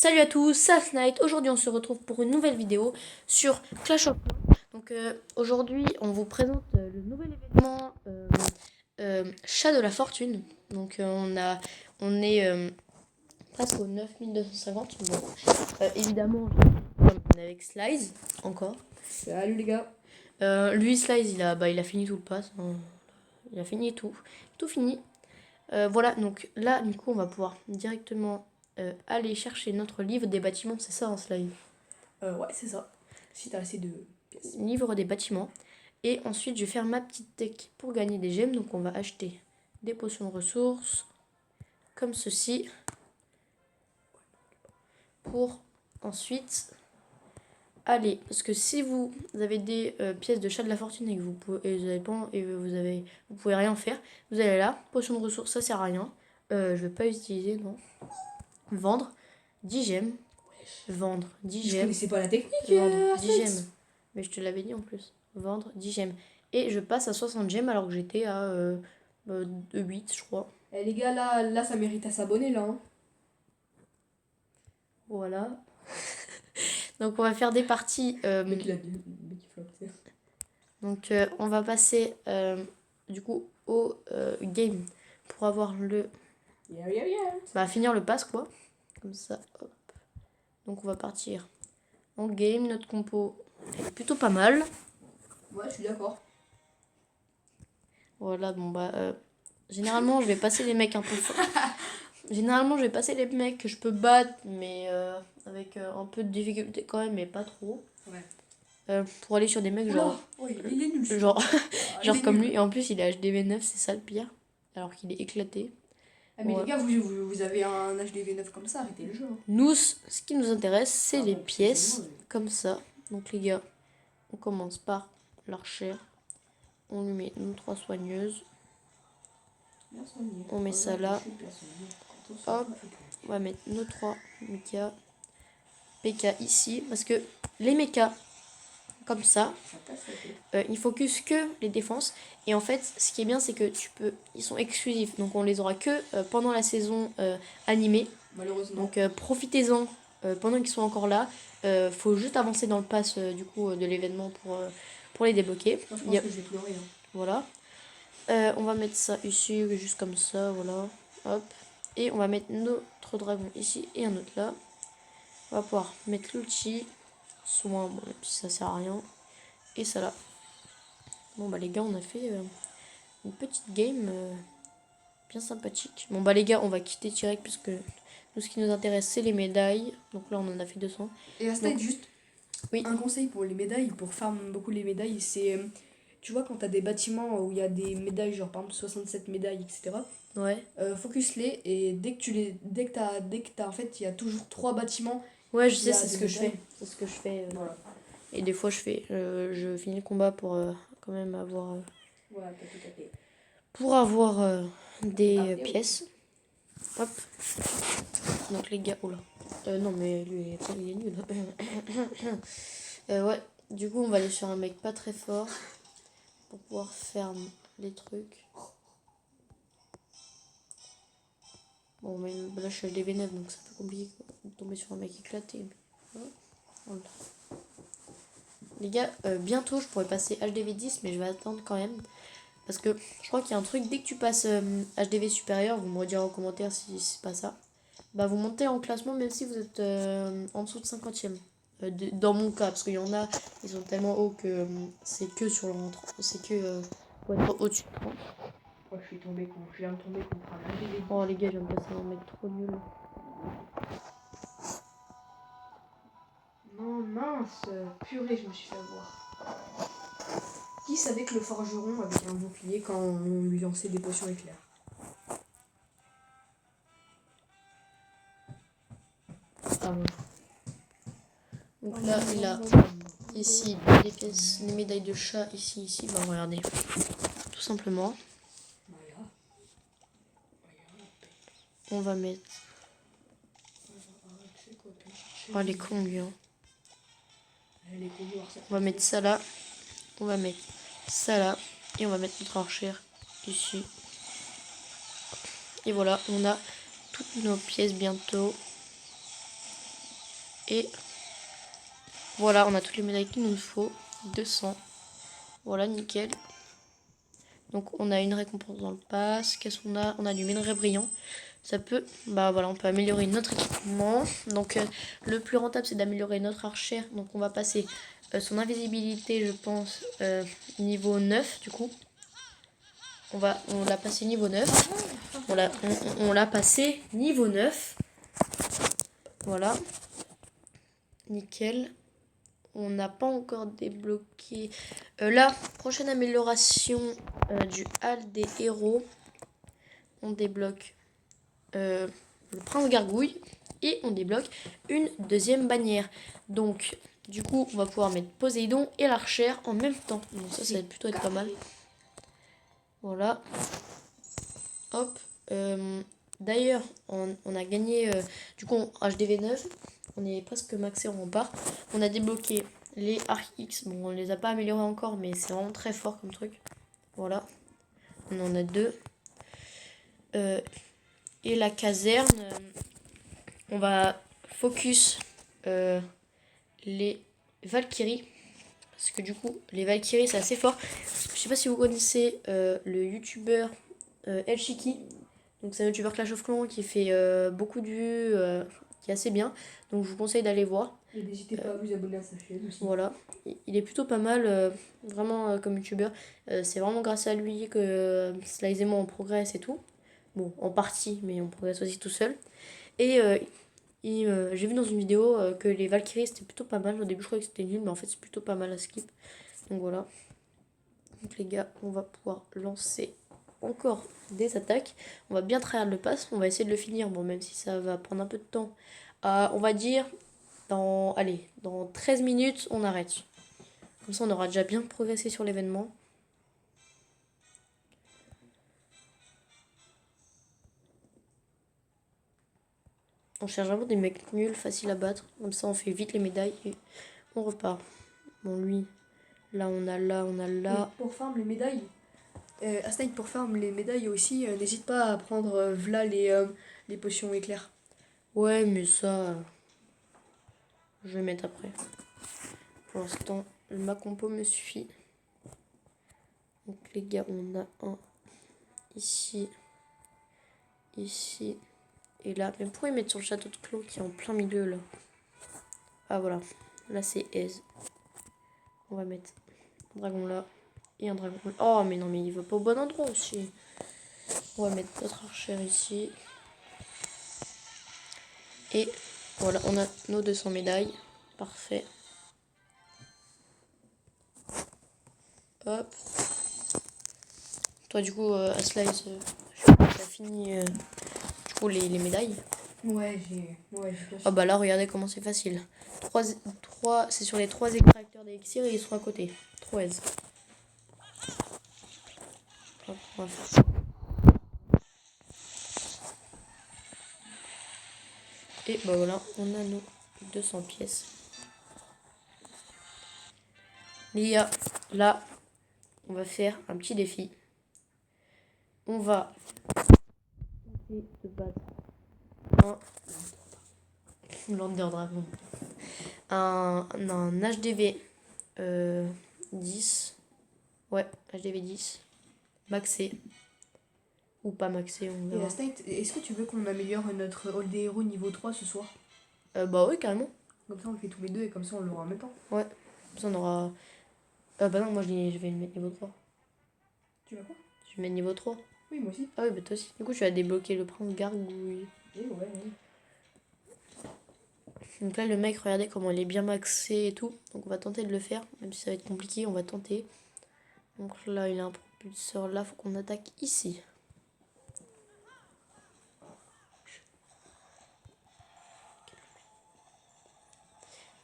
Salut à tous, c'est Snight. Aujourd'hui on se retrouve pour une nouvelle vidéo sur Clash of Clans. Donc aujourd'hui on vous présente le nouvel événement Chat de la Fortune. Donc on est presque aux 9250. Bon, évidemment on est avec Slice encore. Salut les gars. Lui Slice il a fini tout le pass. Hein. Il a fini tout fini. Voilà, donc là du coup on va pouvoir directement aller chercher notre livre des bâtiments, c'est ça, hein, Slice? Ouais, c'est ça. Si t'as assez de pièces. Livre des bâtiments. Et ensuite, je vais faire ma petite tech pour gagner des gemmes. Donc, on va acheter des potions de ressources, comme ceci, pour ensuite aller. Parce que si vous avez des pièces de chat de la fortune et que vous pouvez, et vous avez pas, et vous pouvez rien faire, vous allez là, potion de ressources, ça sert à rien. Je vais pas utiliser, non. Vendre 10 gemmes. Vendre 10 Je gemmes. connaissais pas la technique. Vendre 10 gemmes. Mais je te l'avais dit en plus. Vendre 10 gemmes. Et je passe à 60 gemmes alors que j'étais à 8, je crois. Eh, les gars, là, ça mérite à s'abonner là. Hein. Voilà. Donc on va faire des parties. Mec, il a dit. Mec, il flotte. Donc on va passer du coup au game pour avoir le. Bah, finir le pass quoi. Comme ça. Hop. Donc on va partir en game. Notre compo est plutôt pas mal. Ouais, je suis d'accord. Voilà, bon bah. Généralement, je vais passer les mecs un peu forts. Généralement, je vais passer les mecs que je peux battre, mais avec un peu de difficulté quand même, mais pas trop. Ouais. Pour aller sur des mecs genre. Ouais, il est nul. Genre, Il est comme nul. lui. Et en plus, il est HDV9, c'est ça le pire. Alors qu'il est éclaté. Ah, mais Ouais. les gars, vous avez un HDV9 comme ça, arrêtez le jeu. Hein. Nous, ce qui nous intéresse, c'est les bon, pièces. Comme ça. Donc, les gars, on commence par l'archer. On lui met nos 3 soigneuses. On met ça là. Hop. On va mettre nos 3 mechas. PK ici. Parce que les mechas, comme ça, ils focus que les défenses. Et en fait, ce qui est bien, c'est que ils sont exclusifs. Donc on les aura que pendant la saison animée. Malheureusement. Donc profitez-en pendant qu'ils sont encore là. Faut juste avancer dans le pass du coup de l'événement pour les débloquer. Moi, je pense que je vais pleurer. Hein. Voilà. On va mettre ça ici, juste comme ça, voilà. Hop. Et on va mettre notre dragon ici et un autre là. On va pouvoir mettre l'ulti. Soin, bon, même si ça sert à rien. Et ça là. Bon bah les gars, on a fait une petite game bien sympathique. Bon bah les gars, on va quitter direct puisque nous ce qui nous intéresse c'est les médailles. Donc là on en a fait 200. Et à ce stade, juste oui. Un conseil pour les médailles, pour farm beaucoup les médailles, c'est... Tu vois, quand t'as des bâtiments où il y a des médailles, genre par exemple 67 médailles, etc. Ouais. Focus-les et dès que t'as en fait, il y a toujours 3 bâtiments. Ouais, je sais, c'est ce que je fais. C'est ce que je fais. Voilà. Et des fois je finis le combat pour quand même avoir... Voilà, t'as tout capté. pour avoir des pièces. Hop. Donc les gars, oh là. Non mais lui il est nul. Ouais, du coup on va aller sur un mec pas très fort pour pouvoir faire les trucs. Bon mais là je suis HDV9 donc c'est un peu compliqué de tomber sur un mec éclaté. Voilà. Les gars, bientôt je pourrais passer HDV10 mais je vais attendre quand même. Parce que je crois qu'il y a un truc, dès que tu passes HDV supérieur, vous me redirez en commentaire si c'est pas ça. Bah vous montez en classement même si vous êtes en dessous de 50e. Dans mon cas, parce qu'il y en a, ils sont tellement hauts que c'est que sur le rentre. C'est que pour être au-dessus de 30. Ouais, je viens de tomber contre un HDV. Oh les gars, j'aime pas ça, un mec trop nul. Non, mince, purée, je me suis fait avoir. Qui savait que le forgeron avait un bouclier quand on lui lançait des potions éclairs? Ah bon. Donc là, il a ici les pièces, les médailles de chat, ici. Bah regardez, tout simplement. On va mettre... Oh les cons lui hein. On va mettre ça là. On va mettre ça là. Et on va mettre notre archer ici. Et voilà, on a toutes nos pièces bientôt. Et voilà, on a toutes les médailles qu'il nous faut. 200. Voilà, nickel. Donc on a une récompense dans le pass. Qu'est-ce qu'on a? On a du minerai brillant. Ça peut, bah voilà, on peut améliorer notre équipement. Donc le plus rentable, c'est d'améliorer notre archère. Donc on va passer son invisibilité, je pense, niveau 9 du coup. On l'a passé niveau 9. On l'a passé niveau 9. Voilà. Nickel. On n'a pas encore débloqué. La prochaine amélioration du hall des héros. On débloque le prince gargouille. Et on débloque une deuxième bannière. Donc, du coup, on va pouvoir mettre Poséidon et l'archère en même temps. Donc ça va plutôt être pas mal. Voilà. Hop. D'ailleurs, on a gagné, du coup, en HDV 9. On est presque maxé en rempart. On a débloqué les Arc X. Bon, on les a pas améliorés encore, mais c'est vraiment très fort comme truc. Voilà. On en a 2. Et la caserne, on va focus les Valkyries. Parce que du coup, les Valkyries, c'est assez fort. Je sais pas si vous connaissez le youtubeur El Chiki. Donc c'est un youtubeur Clash of Clans qui fait beaucoup de vues, qui est assez bien. Donc je vous conseille d'aller voir. Et n'hésitez pas à vous abonner à sa chaîne aussi. Voilà. Il est plutôt pas mal, vraiment comme youtubeur. C'est vraiment grâce à lui que Slice et moi on progresse et tout. Bon, en partie, mais on progresse aussi tout seul. Et j'ai vu dans une vidéo que les Valkyries c'était plutôt pas mal. Au début je croyais que c'était nul, mais en fait c'est plutôt pas mal à skip. Donc voilà. Donc les gars, on va pouvoir lancer encore des attaques. On va bien trahir le pass. On va essayer de le finir. Bon, même si ça va prendre un peu de temps. On va dire dans 13 minutes, on arrête. Comme ça, on aura déjà bien progressé sur l'événement. On cherche vraiment des mecs nuls, faciles à battre. Comme ça, on fait vite les médailles et on repart. Bon, lui, là, on a là. Et pour farm les médailles, Asnight pour farm les médailles aussi, n'hésite pas à prendre v'là les potions éclairs. Ouais, mais ça, je vais mettre après. Pour l'instant, ma compo me suffit. Donc les gars, on a un ici, ici et là. Mais pourquoi ils mettent sur le château de Clos qui est en plein milieu là? Ah voilà, là c'est Aise. On va mettre un dragon là et un dragon là. Oh mais non, mais il va pas au bon endroit aussi. On va mettre notre archère ici. Et voilà, on a nos 200 médailles. Parfait. Hop. Toi du coup, à Slice, je crois que t'as fini du coup les médailles. Ouais, j'ai bien Ah bah là, regardez comment c'est facile. C'est sur les 3 extracteurs d'élixir et ils sont à côté. 3 aises. Hop, on va faire ça. Et bah voilà, on a nos 200 pièces. Les gars, là, on va faire un petit défi. On va essayer de battre un Lander Dragon. Un HDV 10. Ouais, HDV 10. Maxé. Ou pas maxé, on Et verra. Asnight, est-ce que tu veux qu'on améliore notre hall des héros niveau 3 ce soir? Bah oui, carrément. Comme ça on le fait tous les deux et comme ça on l'aura en même temps. Ouais. Comme ça, on aura... bah non, moi je vais le mettre niveau 3. Tu vas quoi? Je vais mettre niveau 3. Oui, moi aussi. Ah oui, bah toi aussi. Du coup, tu vas débloquer le prince gargouille. Et ouais. Donc là, le mec, regardez comment il est bien maxé et tout. Donc on va tenter de le faire. Même si ça va être compliqué, on va tenter. Donc là, il a un propulseur. Là, faut qu'on attaque ici.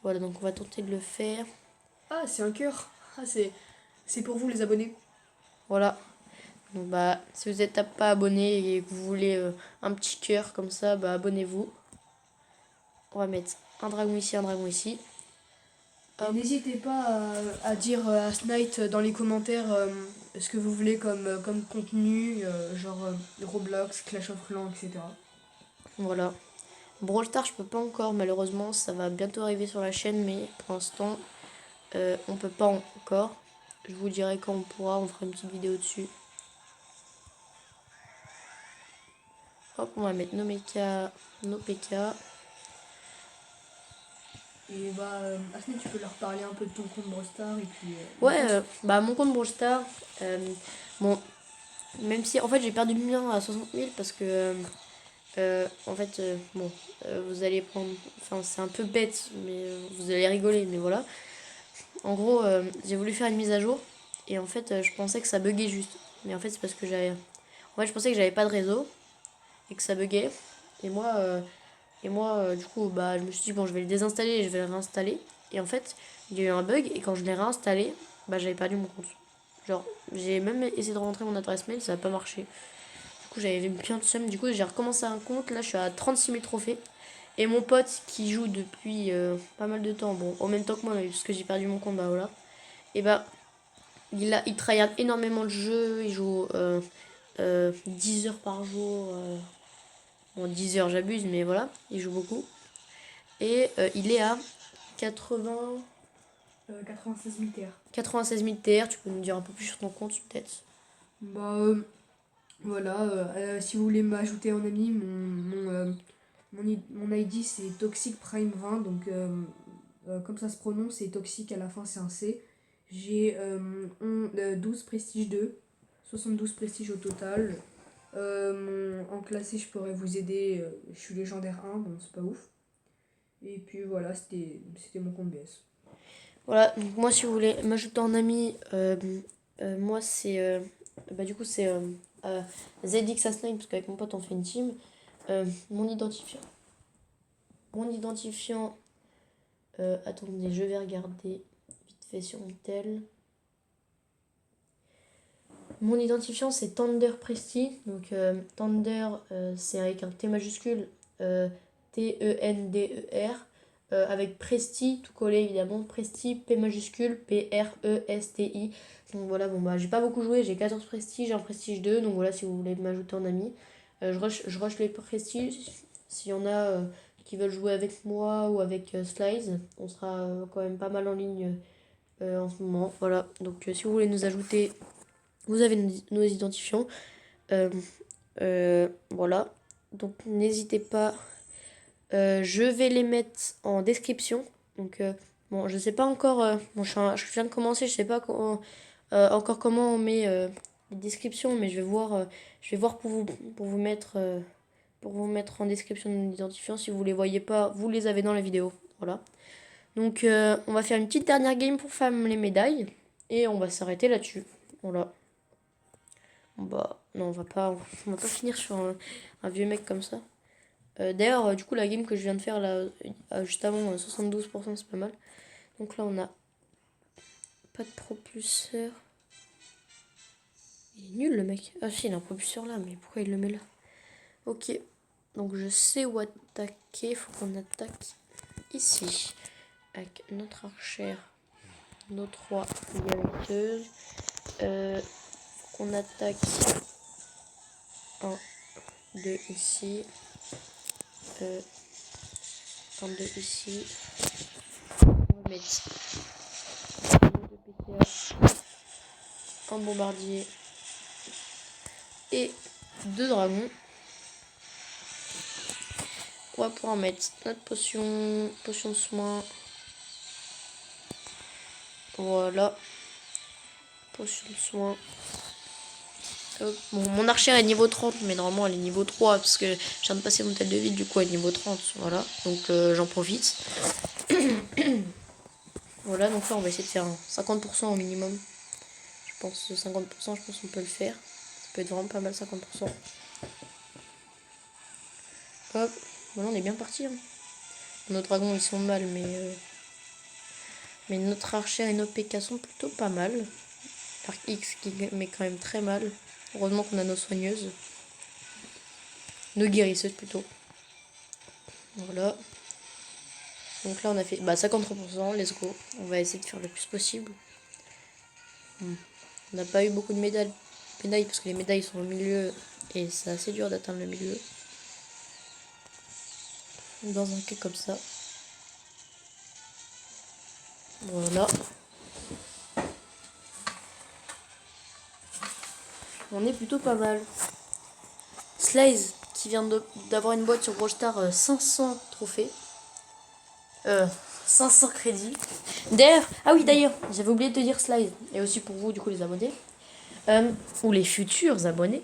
Voilà, donc on va tenter de le faire. Ah, c'est un cœur. Ah, c'est pour vous les abonnés. Voilà. Donc bah, si vous n'êtes pas abonné et que vous voulez un petit cœur comme ça, bah abonnez-vous. On va mettre un dragon ici, un dragon ici. Et n'hésitez pas à dire à Asnight dans les commentaires ce que vous voulez comme contenu, genre Roblox, Clash of Clans, etc. Voilà. Brawl Stars, je peux pas encore, malheureusement, ça va bientôt arriver sur la chaîne, mais pour l'instant, on peut pas encore. Je vous dirai quand on pourra, on fera une petite vidéo dessus. Hop, on va mettre nos mecha, nos PK. Et bah, Asne, tu peux leur parler un peu de ton compte Brawl Stars et puis. Ouais, bah mon compte Brawl Stars, bon, même si en fait j'ai perdu le mien à 60 000 parce que en fait, bon, vous allez prendre, enfin c'est un peu bête, mais vous allez rigoler, mais voilà. En gros, j'ai voulu faire une mise à jour et en fait, je pensais que ça buguait juste, mais en fait c'est parce que en fait je pensais que j'avais pas de réseau et que ça buguait. Et moi, du coup, bah je me suis dit bon, je vais le désinstaller et je vais le réinstaller. Et en fait, il y a eu un bug et quand je l'ai réinstallé, bah j'avais perdu mon compte. Genre, j'ai même essayé de rentrer mon adresse mail, ça n'a pas marché. Du coup, j'avais bien de seum. Du coup, j'ai recommencé un compte. Là, je suis à 36 000 trophées. Et mon pote qui joue depuis pas mal de temps, bon, en même temps que moi, mais parce que j'ai perdu mon compte, bah voilà. Et bah, il tryhard énormément le jeu. Il joue 10 heures par jour. Bon, 10 heures, j'abuse, mais voilà, il joue beaucoup. Et il est à 80... 96 000 TR. 96 000 TR. Tu peux nous dire un peu plus sur ton compte, peut-être? Bah, voilà, si vous voulez m'ajouter en ami, mon ID c'est Toxic Prime 20, donc comme ça se prononce, c'est Toxic à la fin, c'est un C. J'ai 12 Prestige 2, 72 Prestige au total. En classé, je pourrais vous aider, je suis légendaire 1, donc c'est pas ouf. Et puis voilà, c'était mon compte BS. Voilà, donc moi, si vous voulez m'ajouter en ami, moi, c'est. Bah, du coup, c'est ZXAS9, parce qu'avec mon pote, on fait une team. Mon identifiant. Mon identifiant. Attendez, je vais regarder vite fait sur mon tel. Mon identifiant, c'est Thunder Presti. Donc, Thunder, c'est avec un T majuscule, Tender. Avec Presti, tout collé évidemment. Presti, P majuscule, Presti. Donc voilà, bon bah j'ai pas beaucoup joué, j'ai 14 Prestige, j'ai un Prestige 2. Donc voilà, si vous voulez m'ajouter en ami. Je rush les Prestiges. S'il y en a qui veulent jouer avec moi ou avec Slice, on sera quand même pas mal en ligne en ce moment. Voilà, donc si vous voulez nous ajouter, vous avez nos identifiants. Voilà. Donc n'hésitez pas. Je vais les mettre en description. Donc bon, je sais pas encore. Bon, je viens de commencer, je sais pas encore comment on met les descriptions, mais je vais voir pour vous mettre en description nos identifiants. Si vous les voyez pas, vous les avez dans la vidéo. Voilà. Donc on va faire une petite dernière game pour faire les médailles et on va s'arrêter là-dessus. Voilà. Bah, non, on va pas finir sur un vieux mec comme ça. D'ailleurs, du coup, la game que je viens de faire là, juste avant, 72%, c'est pas mal. Donc là, on a pas de propulseur. Il est nul le mec. Ah si, il a un propulseur là, mais pourquoi il le met là? Ok, donc je sais où attaquer. Faut qu'on attaque ici. Avec notre archère, nos 3 guérisseuses. Faut qu'on attaque 1, 2 ici. 1, 2 ici. On va mettre 2 PK, un bombardier et 2 dragons. On va pouvoir mettre notre potion de soin. Voilà. Potion de soin. Bon, mon archère est niveau 30, mais normalement elle est niveau 3 parce que je viens de passer mon tel de ville, du coup elle est niveau 30. Voilà, donc j'en profite. Voilà, donc là on va essayer de faire un 50% au minimum. Je pense 50%, je pense qu'on peut le faire. Ça peut être vraiment pas mal 50%. Hop, voilà, on est bien parti. Hein. Nos dragons ils sont mal, mais notre archère et nos PK sont plutôt pas mal. Arc X qui met quand même très mal. Heureusement qu'on a nos soigneuses. Nos guérisseuses plutôt. Voilà. Donc là on a fait 53%, let's go. On va essayer de faire le plus possible. On n'a pas eu beaucoup de médailles parce que les médailles sont au milieu et c'est assez dur d'atteindre le milieu. dans un quai comme ça. Voilà. On est plutôt pas mal. Slice qui vient d'avoir une boîte sur Brawl Stars 500 trophées. 500 crédits. D'ailleurs, ah oui d'ailleurs, j'avais oublié de te dire Slice. Et aussi pour vous du coup les abonnés. Ou les futurs abonnés.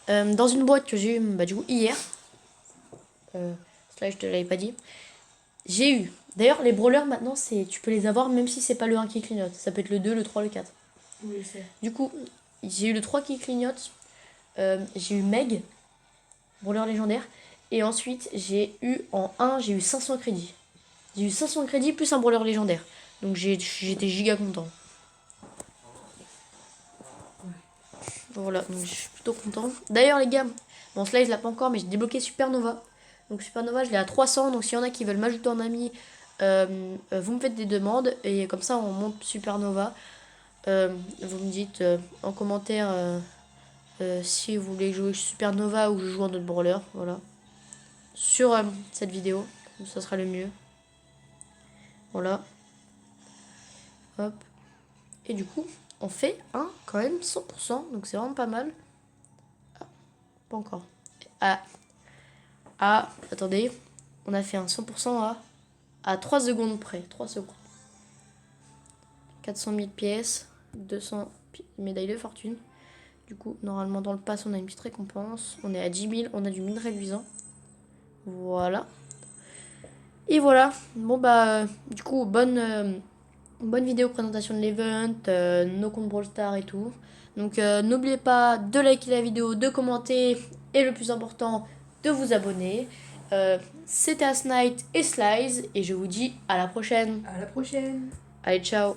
Dans une boîte que j'ai eue du coup hier. Slice je te l'avais pas dit. J'ai eu. D'ailleurs les brawlers maintenant tu peux les avoir même si c'est pas le 1 qui clignote. Ça peut être le 2, le 3, le 4. Oui, je sais. Du coup, j'ai eu le 3 qui clignote. J'ai eu Meg, brawler légendaire. Et ensuite, j'ai eu en 1, j'ai eu 500 crédits. J'ai eu 500 crédits plus un brawler légendaire. Donc j'étais giga content. Voilà, donc je suis plutôt content. D'ailleurs, les gars, bon, cela, je l'ai pas encore, mais j'ai débloqué Supernova. Donc Supernova, je l'ai à 300. Donc s'il y en a qui veulent m'ajouter en ami, vous me faites des demandes. Et comme ça, on monte Supernova. Vous me dites en commentaire si vous voulez jouer Supernova ou je joue en autre brawler. Voilà. Sur cette vidéo. Ça sera le mieux. Voilà. Hop. Et du coup, on fait un quand même 100%. Donc c'est vraiment pas mal. Ah, pas encore. Attendez. On a fait un 100% à 3 secondes près. 3 secondes. 400 000 pièces. 200 médailles de fortune. Du coup, normalement, dans le pass, on a une petite récompense. On est à 10 000. On a du mine réduisant. Voilà. Et voilà. Bon, bah, du coup, bonne vidéo présentation de l'event. Nos comptes Brawl Stars et tout. Donc, n'oubliez pas de liker la vidéo, de commenter. Et le plus important, de vous abonner. C'était Asnight et Slice. Et je vous dis à la prochaine. À la prochaine. Allez, ciao.